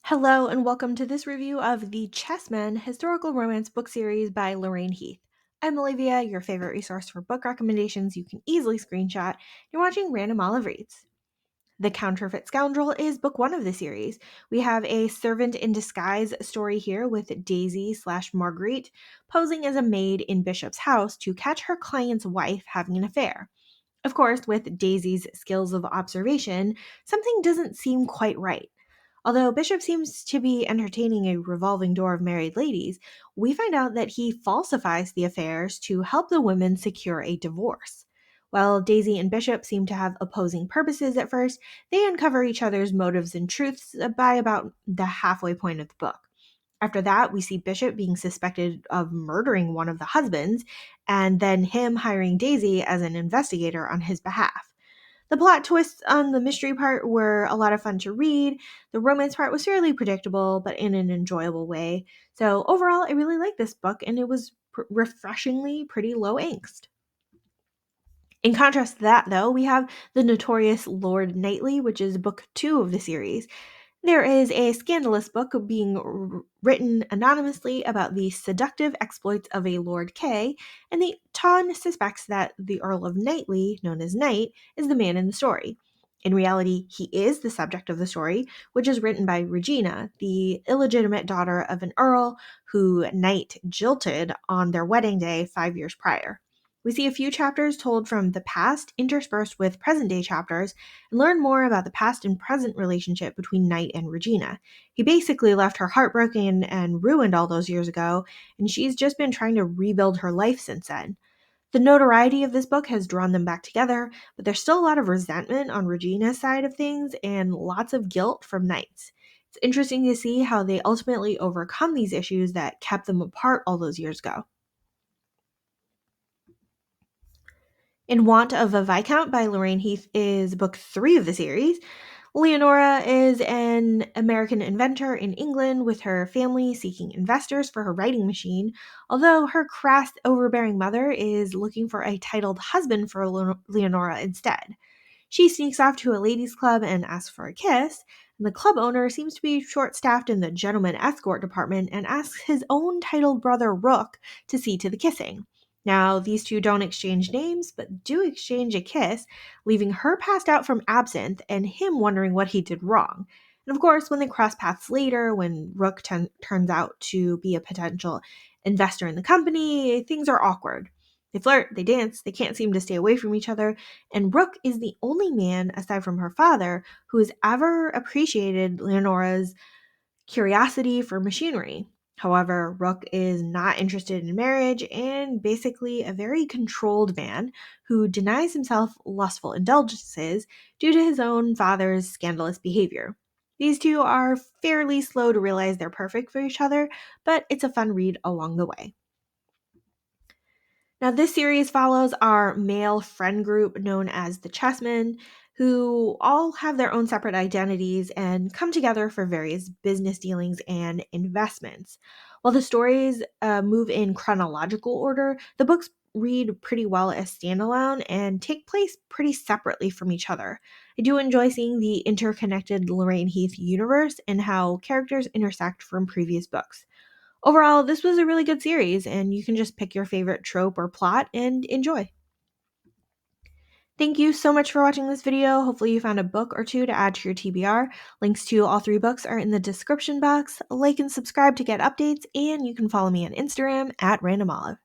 Hello, and welcome to this review of the Chessmen historical romance book series by Lorraine Heath. I'm Olivia, your favorite resource for book recommendations you can easily screenshot. You're watching Random Olive Reads. The Counterfeit Scoundrel is book one of the series. We have a servant in disguise story here with Daisy slash Marguerite posing as a maid in Bishop's house to catch her client's wife having an affair. Of course, with Daisy's skills of observation, something doesn't seem quite right. Although Bishop seems to be entertaining a revolving door of married ladies, we find out that he falsifies the affairs to help the women secure a divorce. While Daisy and Bishop seem to have opposing purposes at first, they uncover each other's motives and truths by about the halfway point of the book. After that, we see Bishop being suspected of murdering one of the husbands, and then him hiring Daisy as an investigator on his behalf. The plot twists on the mystery part were a lot of fun to read. The romance part was fairly predictable, but in an enjoyable way. So overall, I really liked this book, and it was refreshingly pretty low angst. In contrast to that, though, we have The Notorious Lord Knightley, which is book two of the series. There is a scandalous book being written anonymously about the seductive exploits of a Lord Kay, and the Ton suspects that the Earl of Knightley, known as Knight, is the man in the story. In reality, he is the subject of the story, which is written by Regina, the illegitimate daughter of an earl who Knight jilted on their wedding day 5 years prior. We see a few chapters told from the past interspersed with present day chapters and learn more about the past and present relationship between Knight and Regina. He basically left her heartbroken and ruined all those years ago, and she's just been trying to rebuild her life since then. The notoriety of this book has drawn them back together, but there's still a lot of resentment on Regina's side of things and lots of guilt from Knight's. It's interesting to see how they ultimately overcome these issues that kept them apart all those years ago. In Want of a Viscount by Lorraine Heath is book three of the series. Leonora is an American inventor in England with her family seeking investors for her writing machine, although her crass, overbearing mother is looking for a titled husband for Leonora instead. She sneaks off to a ladies' club and asks for a kiss, and the club owner seems to be short staffed in the gentleman escort department and asks his own titled brother Rook to see to the kissing. Now, these two don't exchange names, but do exchange a kiss, leaving her passed out from absinthe and him wondering what he did wrong. And of course, when they cross paths later, when Rook turns out to be a potential investor in the company, things are awkward. They flirt, they dance, they can't seem to stay away from each other, and Rook is the only man, aside from her father, who has ever appreciated Leonora's curiosity for machinery. However, Rook is not interested in marriage and basically a very controlled man who denies himself lustful indulgences due to his own father's scandalous behavior. These two are fairly slow to realize they're perfect for each other, but it's a fun read along the way. Now, this series follows our male friend group known as the Chessmen, who all have their own separate identities and come together for various business dealings and investments. While the stories move in chronological order, the books read pretty well as standalone and take place pretty separately from each other. I do enjoy seeing the interconnected Lorraine Heath universe and how characters intersect from previous books. Overall, this was a really good series, and you can just pick your favorite trope or plot and enjoy. Thank you so much for watching this video. Hopefully you found a book or two to add to your TBR. Links to all three books are in the description box. Like and subscribe to get updates, and you can follow me on Instagram at randomolive.